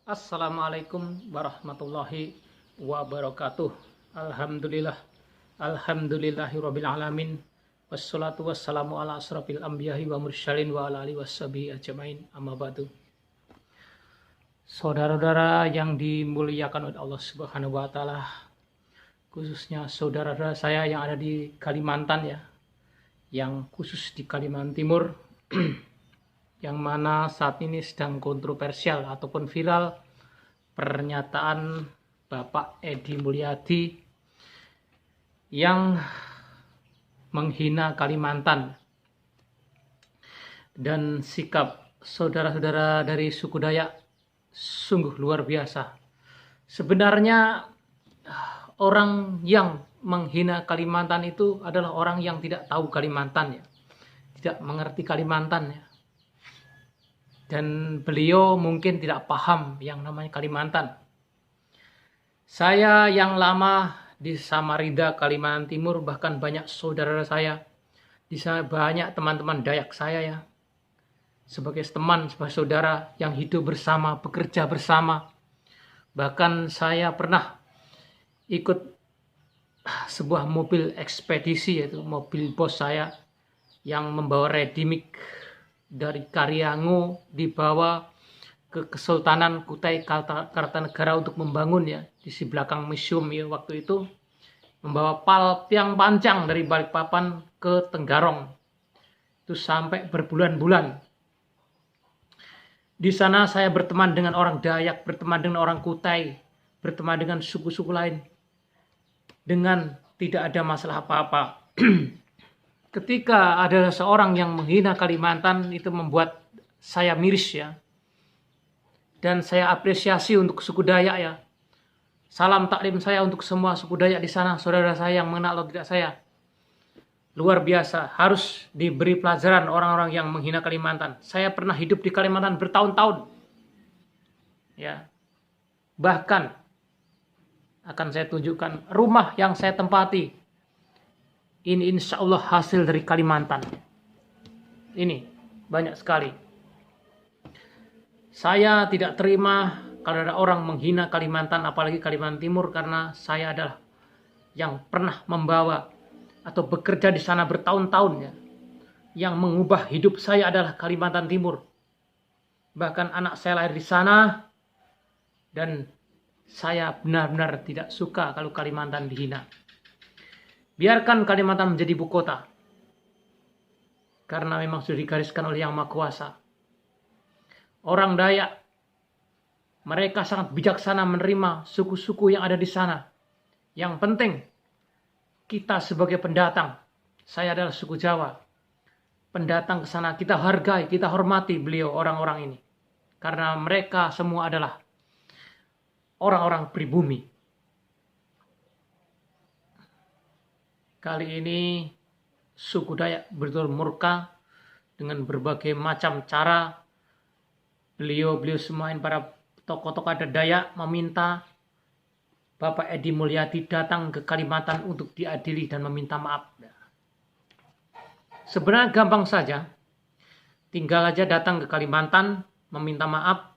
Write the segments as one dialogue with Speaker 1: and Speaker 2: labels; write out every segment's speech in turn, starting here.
Speaker 1: Assalamualaikum warahmatullahi wabarakatuh. Alhamdulillah. Alhamdulillahirabbil alamin. Wassalatu wassalamu ala asrofil anbiya'i wa mursyalin wa ala alihi washabihi ajmain. Amma ba'du. Saudara-saudara yang dimuliakan oleh Allah Subhanahu wa taala, khususnya saudara-saudara saya yang ada di Kalimantan ya, yang khusus di Kalimantan Timur, yang mana saat ini sedang kontroversial ataupun viral pernyataan Bapak Edi Mulyadi yang menghina Kalimantan dan sikap saudara-saudara dari suku Dayak sungguh luar biasa. Sebenarnya orang yang menghina Kalimantan itu adalah orang yang tidak tahu Kalimantan ya, tidak mengerti Kalimantan ya. Dan beliau mungkin tidak paham yang namanya Kalimantan. Saya yang lama di Samarinda, Kalimantan Timur, bahkan banyak saudara saya, di sana banyak teman-teman Dayak saya ya, sebagai teman, sebagai saudara yang hidup bersama, bekerja bersama. Bahkan saya pernah ikut sebuah mobil ekspedisi, yaitu mobil bos saya yang membawa redimik dari Karyango dibawa ke Kesultanan Kutai Kartanegara untuk membangun ya, di si belakang museum ya, waktu itu membawa tiang panjang dari Balikpapan ke Tenggarong itu sampai berbulan-bulan. Di sana saya berteman dengan orang Dayak, berteman dengan orang Kutai, berteman dengan suku-suku lain dengan tidak ada masalah apa-apa. Ketika ada seorang yang menghina Kalimantan, itu membuat saya miris ya. Dan saya apresiasi untuk suku Dayak ya. Salam taklim saya untuk semua suku Dayak di sana, saudara saya yang mengenal atau tidak saya. Luar biasa, harus diberi pelajaran orang-orang yang menghina Kalimantan. Saya pernah hidup di Kalimantan bertahun-tahun. Ya. Bahkan akan saya tunjukkan rumah yang saya tempati. Ini insya Allah hasil dari Kalimantan. Ini banyak sekali. Saya tidak terima kalau ada orang menghina Kalimantan, apalagi Kalimantan Timur, karena saya adalah yang pernah membawa atau bekerja di sana bertahun-tahun ya. Yang mengubah hidup saya adalah Kalimantan Timur. Bahkan anak saya lahir di sana dan saya benar-benar tidak suka kalau Kalimantan dihina. Biarkan Kalimantan menjadi ibu kota. Karena memang sudah digariskan oleh Yang Maha Kuasa. Orang Dayak, mereka sangat bijaksana menerima suku-suku yang ada di sana. Yang penting, kita sebagai pendatang, saya adalah suku Jawa, pendatang ke sana, kita hargai, kita hormati beliau, orang-orang ini. Karena mereka semua adalah orang-orang pribumi. Kali ini suku Dayak betul murka dengan berbagai macam cara. Beliau semua para tokoh-tokoh adat Dayak meminta Bapak Edi Mulyadi datang ke Kalimantan untuk diadili dan meminta maaf. Sebenarnya gampang saja. Tinggal aja datang ke Kalimantan, meminta maaf,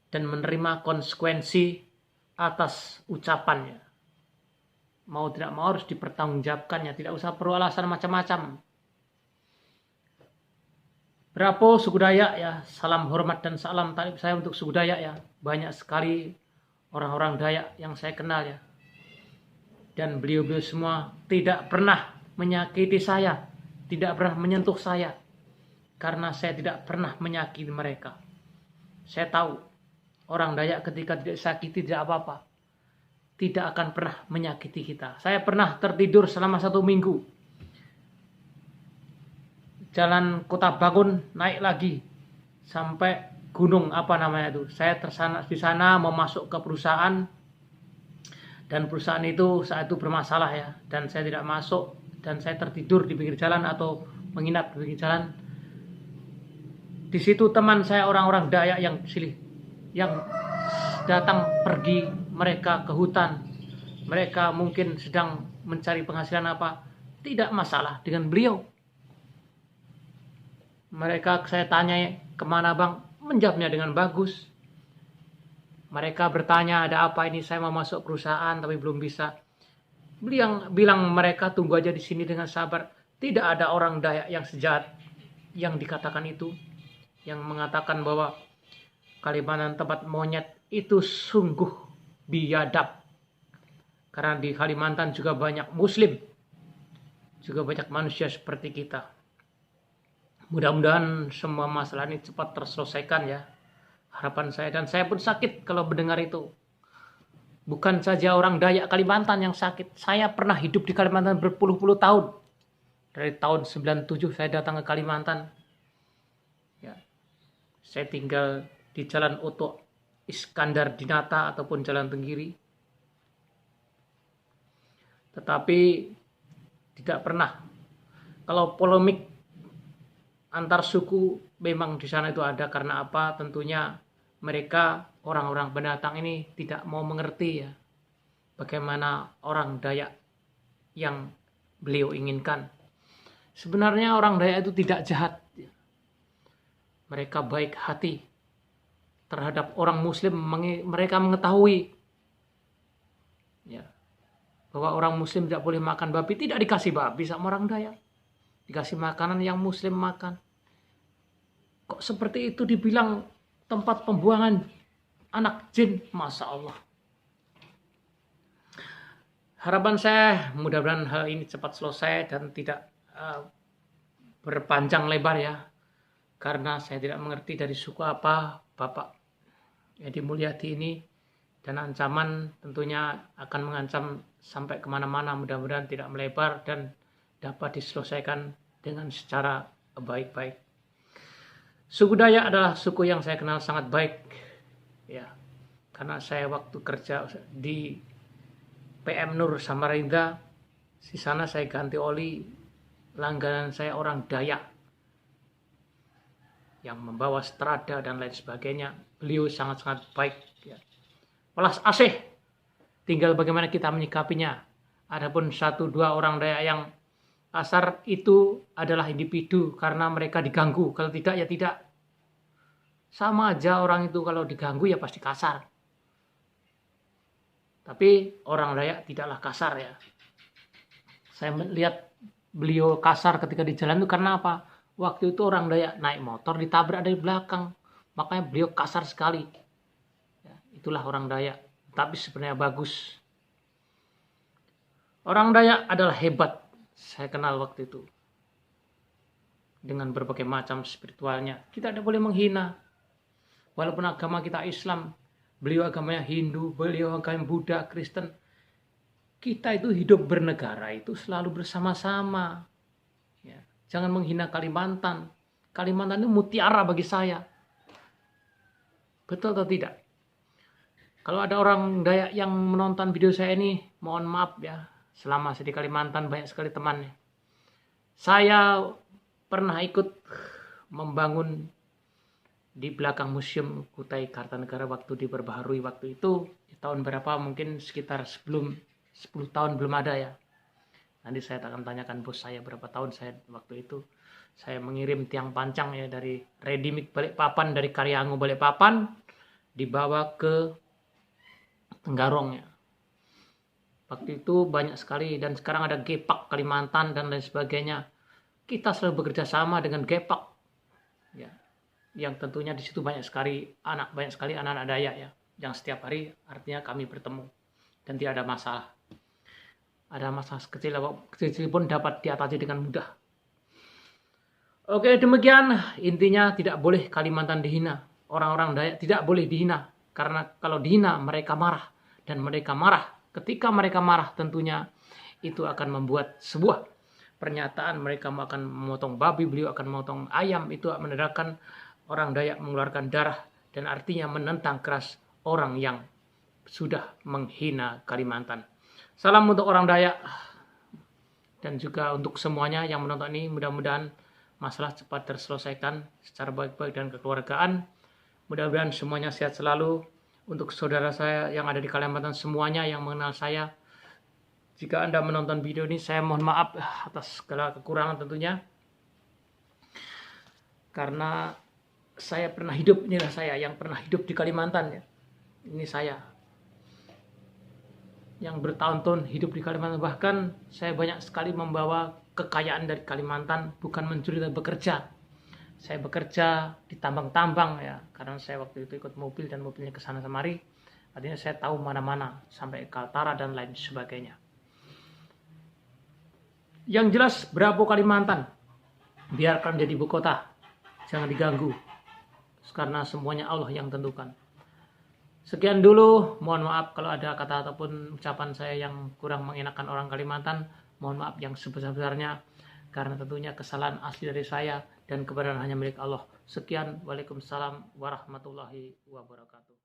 Speaker 1: dan menerima konsekuensi atas ucapannya. Mau tidak mau harus dipertanggungjawabkannya, tidak usah perlu alasan macam-macam. Berapa suku Dayak ya, salam hormat dan salam talib saya untuk suku Dayak ya. Banyak sekali orang-orang Dayak yang saya kenal ya. Dan beliau-beliau semua tidak pernah menyakiti saya, tidak pernah menyentuh saya. Karena saya tidak pernah menyakiti mereka. Saya tahu orang Dayak ketika tidak sakiti tidak apa-apa, tidak akan pernah menyakiti kita. Saya pernah tertidur selama 1 minggu. Jalan Kota Bangun naik lagi sampai gunung apa namanya itu. Saya di sana mau masuk ke perusahaan dan perusahaan itu saat itu bermasalah ya. Dan saya tidak masuk dan saya tertidur di pinggir jalan atau menginap di pinggir jalan. Di situ teman saya orang-orang Dayak yang datang pergi, mereka ke hutan, mereka mungkin sedang mencari penghasilan apa, tidak masalah dengan beliau. Mereka saya tanya kemana bang, menjawabnya dengan bagus. Mereka bertanya, ada apa ini, saya mau masuk perusahaan tapi belum bisa. Bilang mereka tunggu aja di sini dengan sabar. Tidak ada orang Dayak yang sejahat yang dikatakan itu, yang mengatakan bahwa Kalimantan tempat monyet, itu sungguh biadab. Karena di Kalimantan juga banyak Muslim, juga banyak manusia seperti kita. Mudah-mudahan semua masalah ini cepat terselesaikan ya. Harapan saya, dan saya pun sakit kalau mendengar itu. Bukan saja orang Dayak Kalimantan yang sakit. Saya pernah hidup di Kalimantan berpuluh-puluh tahun. Dari tahun 97 saya datang ke Kalimantan. Ya. Saya tinggal di Jalan Oto Iskandar Dinata ataupun Jalan Tenggiri. Tetapi tidak pernah. Kalau polemik antar suku memang di sana itu ada, karena apa? Tentunya mereka orang-orang pendatang ini tidak mau mengerti ya bagaimana orang Dayak yang beliau inginkan. Sebenarnya orang Dayak itu tidak jahat. Mereka baik hati terhadap orang Muslim. Mereka mengetahui ya, bahwa orang Muslim tidak boleh makan babi. Tidak dikasih babi sama orang Dayak. Dikasih makanan yang Muslim makan. Kok seperti itu dibilang tempat pembuangan anak jin? Masya Allah. Harapan saya mudah-mudahan hal ini cepat selesai dan tidak berpanjang lebar ya. Karena saya tidak mengerti dari suku apa Bapak Edi Mulyadi ini. Dan ancaman tentunya akan mengancam sampai kemana-mana. Mudah-mudahan tidak melebar dan dapat diselesaikan dengan secara baik-baik. Suku Dayak adalah suku yang saya kenal sangat baik, ya, karena saya waktu kerja di PM Nur Samarinda, di sana saya ganti oli, langganan saya orang Dayak yang membawa strada dan lain sebagainya. Beliau sangat-sangat baik, ya. Welas asih, tinggal bagaimana kita menyikapinya. Adapun 1-2 orang Dayak yang kasar itu adalah individu karena mereka diganggu. Kalau tidak ya tidak. Sama aja orang itu kalau diganggu ya pasti kasar. Tapi orang Dayak tidaklah kasar ya. Saya melihat beliau kasar ketika di jalan itu karena apa? Waktu itu orang Dayak naik motor ditabrak dari belakang. Makanya beliau kasar sekali. Ya, itulah orang Dayak. Tapi sebenarnya bagus. Orang Dayak adalah hebat. Saya kenal waktu itu. Dengan berbagai macam spiritualnya. Kita tidak boleh menghina. Walaupun agama kita Islam. Beliau agamanya Hindu. Beliau agama Buddha, Kristen. Kita itu hidup bernegara itu selalu bersama-sama. Ya. Jangan menghina Kalimantan. Kalimantan itu mutiara bagi saya. Betul atau tidak? Kalau ada orang Dayak yang menonton video saya ini, mohon maaf ya. Selama saya di Kalimantan banyak sekali temannya. Saya pernah ikut membangun di belakang Museum Kutai Kartanegara waktu diperbaharui waktu itu. Di tahun berapa, mungkin sekitar sebelum 10 tahun belum ada ya. Nanti saya akan tanyakan bos saya berapa tahun saya waktu itu. Saya mengirim tiang pancang ya dari Redimik Balikpapan, dari Karyango Balikpapan dibawa ke Tenggarong ya. Waktu itu banyak sekali, dan sekarang ada Gepak Kalimantan dan lain sebagainya. Kita selalu bekerja sama dengan Gepak. Ya. Yang tentunya di situ banyak sekali anak-anak Dayak ya. Yang setiap hari artinya kami bertemu dan tidak ada masalah. Ada masalah kecil pun dapat diatasi dengan mudah. Oke, demikian intinya tidak boleh Kalimantan dihina. Orang-orang Dayak tidak boleh dihina. Karena kalau dihina mereka marah. Dan mereka marah. Ketika mereka marah tentunya itu akan membuat sebuah pernyataan. Mereka akan memotong babi, beliau akan memotong ayam. Itu menandakan orang Dayak mengeluarkan darah. Dan artinya menentang keras orang yang sudah menghina Kalimantan. Salam untuk orang Dayak. Dan juga untuk semuanya yang menonton ini. Mudah-mudahan masalah cepat terselesaikan secara baik-baik dan kekeluargaan. Mudah-mudahan semuanya sehat selalu. Untuk saudara saya yang ada di Kalimantan semuanya yang mengenal saya. Jika Anda menonton video ini, saya mohon maaf atas segala kekurangan tentunya. Karena saya pernah hidup, inilah saya yang pernah hidup di Kalimantan ya. Ini saya yang bertahun-tahun hidup di Kalimantan. Bahkan saya banyak sekali membawa kekayaan dari Kalimantan, bukan mencuri dan bekerja. Saya bekerja di tambang-tambang ya, karena saya waktu itu ikut mobil dan mobilnya ke sana kemari. Artinya saya tahu mana-mana sampai Kaltara dan lain sebagainya. Yang jelas Bravo Kalimantan, biarkan jadi ibu kota, jangan diganggu, karena semuanya Allah yang tentukan. Sekian dulu, mohon maaf kalau ada kata ataupun ucapan saya yang kurang mengenakan orang Kalimantan. Mohon maaf yang sebesar-besarnya, karena tentunya kesalahan asli dari saya dan kebenaran hanya milik Allah. Sekian, waalaikumsalam warahmatullahi wabarakatuh.